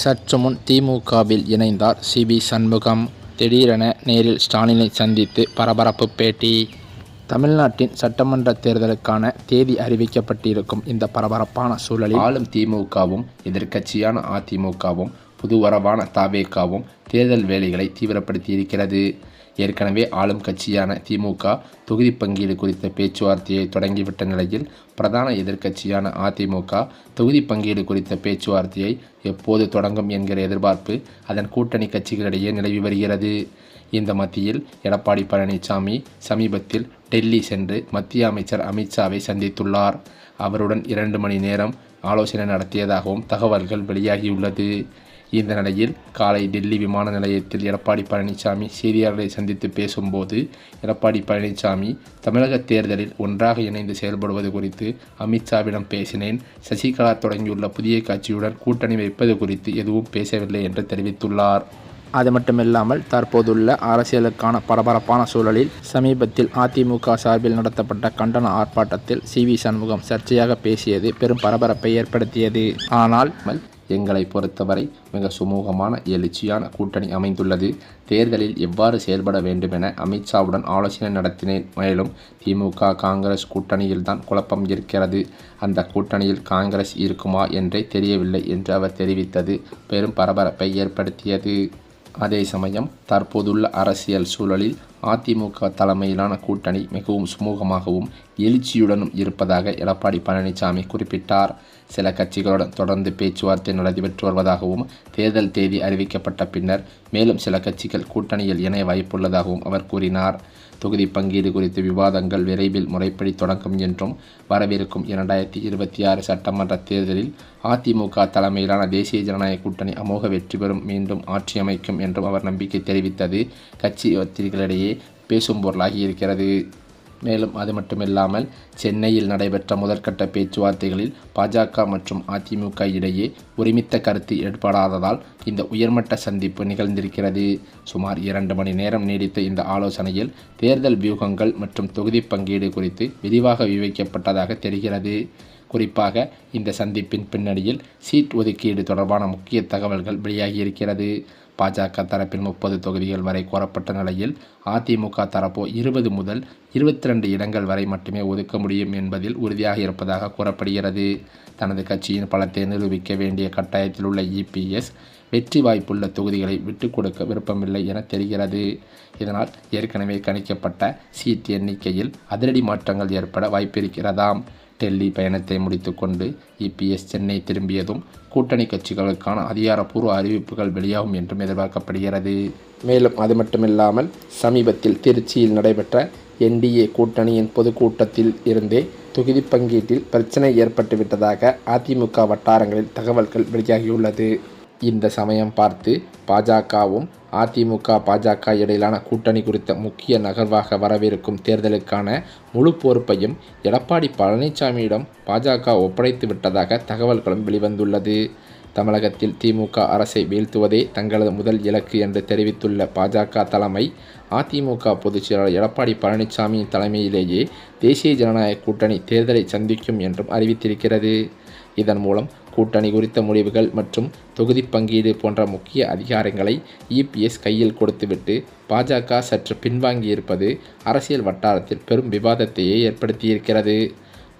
சற்று முன் திமுகவில் இணைந்தார் சிவி சண்முகம். திடீரென நேரில் ஸ்டாலினை சந்தித்து பரபரப்பு பேட்டி. தமிழ்நாட்டின் சட்டமன்ற தேர்தலுக்கான தேதி அறிவிக்கப்பட்டிருக்கும் இந்த பரபரப்பான சூழலில் ஆளும் திமுகவும் எதிர்க்கட்சியான அதிமுகவும் புதுவரவான தவேகாவும் தேர்தல் வேலைகளை தீவிரப்படுத்தியிருக்கிறது. ஏற்கனவே ஆளும் கட்சியான திமுக தொகுதி பங்கீடு குறித்த பேச்சுவார்த்தையை தொடங்கிவிட்ட நிலையில் பிரதான எதிர்க்கட்சியான அதிமுக தொகுதி பங்கீடு குறித்த பேச்சுவார்த்தையை எப்போது தொடங்கும் என்கிற எதிர்பார்ப்பு அதன் கூட்டணி கட்சிகளிடையே நிலவி வருகிறது. இந்த மத்தியில் எடப்பாடி பழனிசாமி சமீபத்தில் டெல்லி சென்று மத்திய அமைச்சர் அமித்ஷாவை சந்தித்துள்ளார். அவருடன் 2 மணி நேரம் ஆலோசனை நடத்தியதாகவும் தகவல்கள் வெளியாகியுள்ளது. இந்த நிலையில் காலை டெல்லி விமான நிலையத்தில் எடப்பாடி பழனிசாமி செய்தியாளர்களை சந்தித்து பேசும்போது எடப்பாடி பழனிசாமி தமிழக தேர்தலில் ஒன்றாக இணைந்து செயல்படுவது குறித்து அமித்ஷாவிடம் பேசினேன். சசிகலா தொடங்கியுள்ள புதிய கட்சியுடன் கூட்டணி வைப்பது குறித்து எதுவும் பேசவில்லை என்று தெரிவித்துள்ளார். அது மட்டுமில்லாமல் தற்போதுள்ள அரசியலுக்கான பரபரப்பான சூழலில் சமீபத்தில் அதிமுக சார்பில் நடத்தப்பட்ட கண்டன ஆர்ப்பாட்டத்தில் சிவி சண்முகம் சர்ச்சையாக பேசியது பெரும் பரபரப்பை ஏற்படுத்தியது. ஆனால் எங்களை பொறுத்தவரை மிக சுமூகமான எழுச்சியான கூட்டணி அமைந்துள்ளது. தேர்தலில் எவ்வாறு செயல்பட வேண்டுமென அமித்ஷாவுடன் ஆலோசனை நடத்தினேன். மேலும் திமுக காங்கிரஸ் கூட்டணியில்தான் குழப்பம் இருக்கிறது. அந்த கூட்டணியில் காங்கிரஸ் இருக்குமா என்றே தெரியவில்லை என்று அவர் தெரிவித்தது பெரும் பரபரப்பை ஏற்படுத்தியது. அதே சமயம் தற்போதுள்ள அரசியல் சூழலில் அதிமுக தலைமையிலான கூட்டணி மிகவும் சுமூகமாகவும் எழுச்சியுடனும் இருப்பதாக எடப்பாடி பழனிசாமி குறிப்பிட்டார். சில கட்சிகளுடன் தொடர்ந்து பேச்சுவார்த்தை நடைபெற்று வருவதாகவும் தேர்தல் தேதி அறிவிக்கப்பட்ட பின்னர் மேலும் சில கட்சிகள் கூட்டணியில் இணைய வாய்ப்புள்ளதாகவும் அவர் கூறினார். தொகுதி பங்கீடு குறித்த விவாதங்கள் விரைவில் முறைப்படி தொடங்கும் என்றும் வரவிருக்கும் 2026 சட்டமன்ற தேர்தலில் அதிமுக தலைமையிலான தேசிய ஜனநாயக கூட்டணி அமோக வெற்றி பெறும், மீண்டும் ஆட்சி அமைக்கும் என்றும் அவர் நம்பிக்கை தெரிவித்தது கட்சி வத்திரிகளிடையே பேசும் பொருளாகி இருக்கிறது. மேலும் அது மட்டுமில்லாமல் சென்னையில் நடைபெற்ற முதற்கட்ட பேச்சுவார்த்தைகளில் பாஜக மற்றும் அதிமுக இடையே ஒருமித்த கருத்து ஏற்படாததால் இந்த உயர்மட்ட சந்திப்பு நிகழ்ந்திருக்கிறது. சுமார் 2 மணி நேரம் நீடித்த இந்த ஆலோசனையில் தேர்தல் வியூகங்கள் மற்றும் தொகுதி பங்கீடு குறித்து விரிவாக விவாதிக்கப்பட்டதாக தெரிகிறது. குறிப்பாக இந்த சந்திப்பின் பின்னணியில் சீட் ஒதுக்கீடு தொடர்பான முக்கிய தகவல்கள் வெளியாகியிருக்கிறது. பாஜக தரப்பில் 30 தொகுதிகள் வரை கோரப்பட்ட நிலையில் அதிமுக தரப்போ 20 முதல் 22 இடங்கள் வரை மட்டுமே ஒதுக்க முடியும் என்பதில் உறுதியாக இருப்பதாக கூறப்படுகிறது. தனது கட்சியின் பலத்தை நிரூபிக்க வேண்டிய கட்டாயத்தில் உள்ள இபிஎஸ் வெற்றி வாய்ப்புள்ள தொகுதிகளை விட்டுக் கொடுக்க விருப்பமில்லை என தெரிகிறது. இதனால் ஏற்கனவே கணிக்கப்பட்ட சீட் எண்ணிக்கையில் அதிரடி மாற்றங்கள் ஏற்பட வாய்ப்பிருக்கிறதாம். டெல்லி பயணத்தை முடித்துக்கொண்டு இபிஎஸ் சென்னை திரும்பியதும் கூட்டணி கட்சிகளுக்கான அதிகாரப்பூர்வ அறிவிப்புகள் வெளியாகும் என்றும் எதிர்பார்க்கப்படுகிறது. மேலும் அது மட்டுமில்லாமல் சமீபத்தில் திருச்சியில் நடைபெற்ற என்டிஏ கூட்டணியின் பொதுக்கூட்டத்தில் இருந்தே தொகுதி பங்கீட்டில் பிரச்சனை ஏற்பட்டுவிட்டதாக அதிமுக வட்டாரங்களில் தகவல்கள் வெளியாகியுள்ளது. இந்த சமயம் பார்த்து பாஜகவும் அதிமுக பாஜக இடையிலான கூட்டணி குறித்த முக்கிய நகர்வாக வரவிருக்கும் தேர்தலுக்கான முழு பொறுப்பையும் எடப்பாடி பழனிசாமியிடம் பாஜக ஒப்படைத்து விட்டதாக தகவல்களும் வெளிவந்துள்ளது. தமிழகத்தில் திமுக அரசை வீழ்த்துவதே தங்களது முதல் இலக்கு என்று தெரிவித்துள்ள பாஜக தலைமை அதிமுக பொதுச் செயலாளர் எடப்பாடி பழனிசாமியின் தலைமையிலேயே தேசிய ஜனநாயக கூட்டணி தேர்தலை சந்திக்கும் என்றும் அறிவித்திருக்கிறது. இதன் மூலம் கூட்டணி குறித்த முடிவுகள் மற்றும் தொகுதி பங்கீடு போன்ற முக்கிய அதிகாரங்களை இபிஎஸ் கையில் கொடுத்துவிட்டு பாஜக சற்று பின்வாங்கியிருப்பது அரசியல் வட்டாரத்தில் பெரும் விவாதத்தையே ஏற்படுத்தியிருக்கிறது.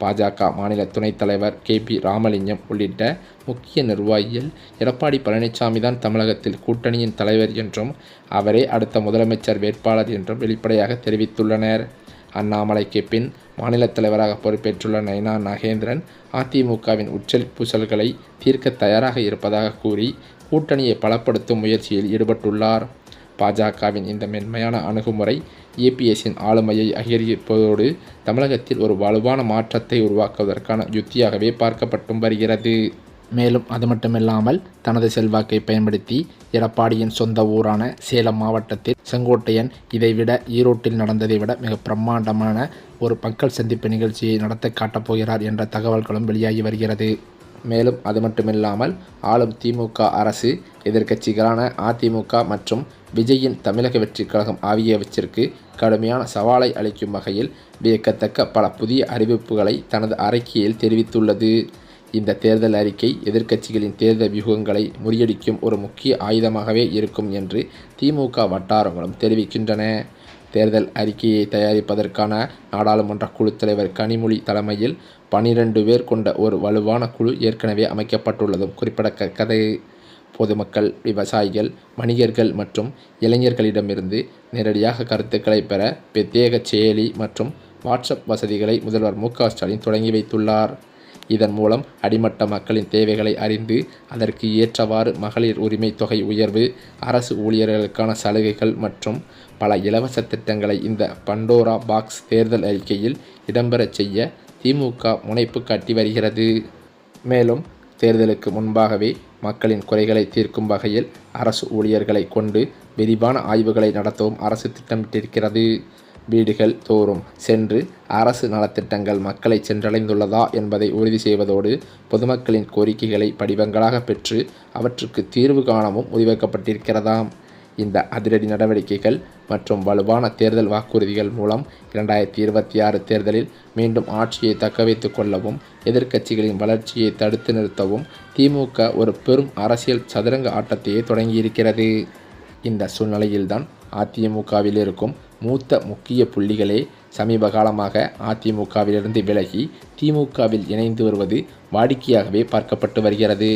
பாஜக மாநில துணைத் தலைவர் KP ராமலிங்கம் உள்ளிட்ட முக்கிய நிர்வாகிகள் எடப்பாடி பழனிசாமி தான் தமிழகத்தில் கூட்டணியின் தலைவர் என்றும் அவரே அடுத்த முதலமைச்சர் வேட்பாளர் என்றும் வெளிப்படையாக தெரிவித்துள்ளனர். அண்ணாமலைக்கு பின் மாநில தலைவராக பொறுப்பேற்றுள்ள நைனா நாகேந்திரன் அதிமுகவின் உச்சல் தீர்க்க தயாராக இருப்பதாக கூறி கூட்டணியை பலப்படுத்தும் முயற்சியில் ஈடுபட்டுள்ளார். பாஜகவின் இந்த மென்மையான அணுகுமுறை இபிஎஸ்ஸின் ஆளுமையை அதிகரிப்பதோடு தமிழகத்தில் ஒரு வலுவான மாற்றத்தை உருவாக்குவதற்கான யுத்தியாகவே பார்க்கப்பட்டும் வருகிறது. மேலும் அது மட்டுமில்லாமல் தனது செல்வாக்கை பயன்படுத்தி எடப்பாடியின் சொந்த ஊரான சேலம் மாவட்டத்தில் செங்கோட்டையன் இதைவிட ஈரோட்டில் நடந்ததை விட மிக பிரம்மாண்டமான ஒரு மக்கள் சந்திப்பு நிகழ்ச்சியை நடத்த காட்டப்போகிறார் என்ற தகவல்களும் வெளியாகி வருகிறது. மேலும் அது மட்டுமில்லாமல் ஆளும் திமுக அரசு எதிர்க்கட்சிகளான அதிமுக மற்றும் விஜயின் தமிழக வெற்றிக் கழகம் ஆகியவற்றிற்கு கடுமையான சவாலை அளிக்கும் வகையில் வியக்கத்தக்க பல புதிய அறிவிப்புகளை தனது அறிக்கையில் தெரிவித்துள்ளது. இந்த தேர்தல் அறிக்கை எதிர்க்கட்சிகளின் தேர்தல் வியூகங்களை முறியடிக்கும் ஒரு முக்கிய ஆயுதமாகவே இருக்கும் என்று திமுக வட்டாரங்களும் தெரிவிக்கின்றன. தேர்தல் அறிக்கையை தயாரிப்பதற்கான நாடாளுமன்ற குழு தலைவர் கனிமொழி தலைமையில் 12 பேர் கொண்ட ஒரு வலுவான குழு ஏற்கனவே அமைக்கப்பட்டுள்ளதும் குறிப்பிடத்தக்கது. பொதுமக்கள், விவசாயிகள், வணிகர்கள் மற்றும் இளைஞர்களிடமிருந்து நேரடியாக கருத்துக்களை பெற பிரத்யேக செயலி மற்றும் வாட்ஸ்அப் வசதிகளை முதல்வர் மு.க. ஸ்டாலின் தொடங்கி வைத்துள்ளார். இதன் மூலம் அடிமட்ட மக்களின் தேவைகளை அறிந்து அதற்கு ஏற்றவாறு மகளிர் உரிமை தொகை உயர்வு, அரசு ஊழியர்களுக்கான சலுகைகள் மற்றும் பல இலவச திட்டங்களை இந்த பண்டோரா பாக்ஸ் தேர்தல் அறிக்கையில் இடம்பெறச் செய்ய திமுக முனைப்பு காட்டி வருகிறது. மேலும் தேர்தலுக்கு முன்பாகவே மக்களின் குறைகளை தீர்க்கும் வகையில் அரசு ஊழியர்களை கொண்டு விரிவான ஆய்வுகளை நடத்தவும் அரசு திட்டமிட்டிருக்கிறது. வீடுகள் தோறும் சென்று அரசு நலத்திட்டங்கள் மக்களை சென்றடைந்துள்ளதா என்பதை உறுதி செய்வதோடு பொதுமக்களின் கோரிக்கைகளை படிவங்களாக பெற்று அவற்றுக்கு தீர்வு காணவும் முடிவெடுக்கப்பட்டிருக்கிறதாம். இந்த அதிரடி நடவடிக்கைகள் மற்றும் வலுவான தேர்தல் வாக்குறுதிகள் மூலம் 2026 தேர்தலில் மீண்டும் ஆட்சியை தக்கவைத்துக் கொள்ளவும் எதிர்க்கட்சிகளின் வளர்ச்சியை தடுத்து நிறுத்தவும் திமுக ஒரு பெரும் அரசியல் சதுரங்க ஆட்டத்தையே தொடங்கியிருக்கிறது. இந்த சூழ்நிலையில்தான் அதிமுகவில் இருக்கும் மூத்த முக்கிய புள்ளிகளே சமீப காலமாக அதிமுகவிலிருந்து விலகி திமுகவில் இணைந்து வருவது வாடிக்கையாகவே பார்க்கப்பட்டு வருகிறது.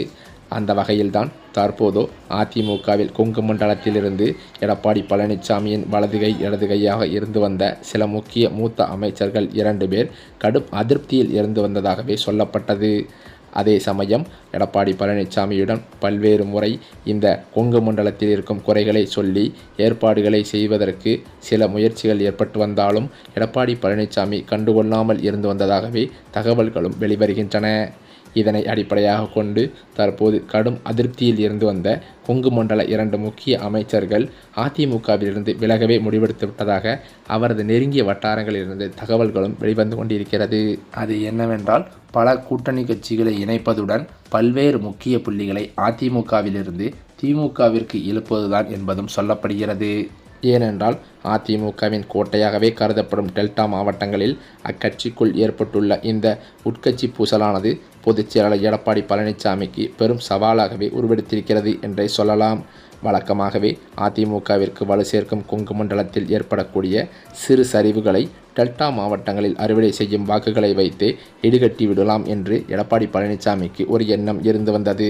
அந்த வகையில்தான் தற்போது அதிமுகவில் கொங்கு மண்டலத்திலிருந்து எடப்பாடி பழனிசாமியின் வலதுகை இடதுகையாக இருந்து வந்த சில முக்கிய மூத்த அமைச்சர்கள் 2 பேர் கடும் அதிருப்தியில் இருந்து வந்ததாகவே சொல்லப்பட்டது. அதே சமயம் எடப்பாடி பழனிசாமியுடன் பல்வேறு முறை இந்த கொங்கு மண்டலத்தில் இருக்கும் குறைகளை சொல்லி ஏற்பாடுகளை செய்வதற்கு சில முயற்சிகள் ஏற்பட்டு வந்தாலும் எடப்பாடி பழனிசாமி கண்டுகொள்ளாமல் இருந்து வந்ததாகவே தகவல்களும் வெளிவருகின்றன. இதனை அடிப்படையாக கொண்டு தற்போது கடும் அதிருப்தியில் இருந்து வந்த கொங்கு மண்டல 2 முக்கிய அமைச்சர்கள் அதிமுகவிலிருந்து விலகவே முடிவெடுத்து விட்டதாக அவரது நெருங்கிய வட்டாரங்களிலிருந்து தகவல்களும் வெளிவந்து கொண்டிருக்கிறது. அது என்னவென்றால், பல கூட்டணி கட்சிகளை இணைப்பதுடன் பல்வேறு முக்கிய புள்ளிகளை அதிமுகவிலிருந்து திமுகவிற்கு இழுப்பதுதான் என்பதும் சொல்லப்படுகிறது. ஏனென்றால் அதிமுகவின் கோட்டையாகவே கருதப்படும் டெல்டா மாவட்டங்களில் அக்கட்சிக்குள் ஏற்பட்டுள்ள இந்த உட்கட்சி பூசலானது பொதுச் செயலாளர் எடப்பாடி பழனிசாமிக்கு பெரும் சவாலாகவே உருவெடுத்திருக்கிறது என்றே சொல்லலாம். வழக்கமாகவே அதிமுகவிற்கு வலு சேர்க்கும் கொங்கு மண்டலத்தில் ஏற்படக்கூடிய சிறு சரிவுகளை டெல்டா மாவட்டங்களில் அறுவடை செய்யும் வாக்குகளை வைத்து ஈடுகட்டி விடலாம் என்று எடப்பாடி பழனிசாமிக்கு ஒரு எண்ணம் இருந்து வந்தது.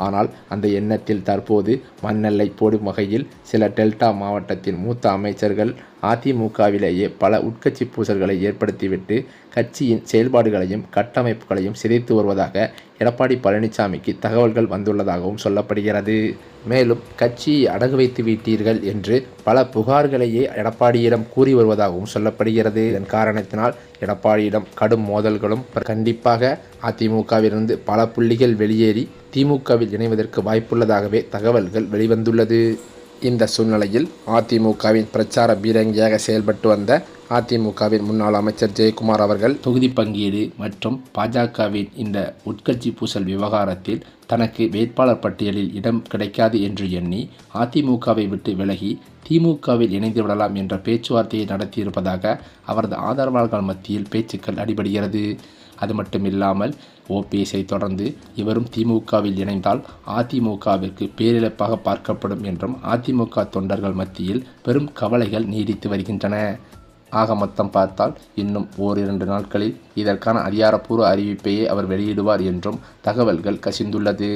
ஆனால் அந்த எண்ணத்தில் தற்போது மண்ணெல்லை போடும் வகையில் சில டெல்டா மாவட்டத்தின் மூத்த அமைச்சர்கள் அதிமுகவிலேயே பல உட்கட்சி பூசல்களை ஏற்படுத்திவிட்டு கட்சியின் செயல்பாடுகளையும் கட்டமைப்புகளையும் சிதைத்து வருவதாக எடப்பாடி பழனிசாமிக்கு தகவல்கள் வந்துள்ளதாகவும் சொல்லப்படுகிறது. மேலும் கட்சியை அடகு வைத்து விட்டீர்கள் என்று பல புகார்களையே எடப்பாடியிடம் கூறி வருவதாகவும் சொல்லப்படுகிறது. இதன் காரணத்தினால் எடப்பாடியிடம் கடும் மோதல்களும் கண்டிப்பாக அதிமுகவிலிருந்து பல புள்ளிகள் வெளியேறி திமுகவில் இணைவதற்கு வாய்ப்புள்ளதாகவே தகவல்கள் வெளிவந்துள்ளது. இந்த சூழ்நிலையில் அதிமுகவின் பிரச்சார பீரங்கியாக செயல்பட்டு வந்த அதிமுகவின் முன்னாள் அமைச்சர் ஜெயக்குமார் அவர்கள் தொகுதி பங்கீடு மற்றும் பாஜகவின் இந்த உட்கட்சி பூசல் விவகாரத்தில் தனக்கு வேட்பாளர் பட்டியலில் இடம் கிடைக்காது என்று எண்ணி அதிமுகவை விட்டு விலகி திமுகவில் இணைந்து விடலாம் என்ற பேச்சுவார்த்தையை நடத்தியிருப்பதாக அவரது ஆதரவாளர்கள் மத்தியில் பேச்சுக்கள் அடிபடுகிறது. அது மட்டுமில்லாமல் ஓபிஎஸ்ஐ தொடர்ந்து இவரும் திமுகவில் இணைந்தால் அதிமுகவிற்கு பேரிழப்பாக பார்க்கப்படும் என்றும் அதிமுக தொண்டர்கள் மத்தியில் பெரும் கவலைகள் நீடித்து வருகின்றன. ஆக மொத்தம் பார்த்தால் இன்னும் ஓரிரண்டு நாட்களில் இதற்கான அதிகாரப்பூர்வ அறிவிப்பையே அவர் வெளியிடுவார் என்றும் தகவல்கள் கசிந்துள்ளது.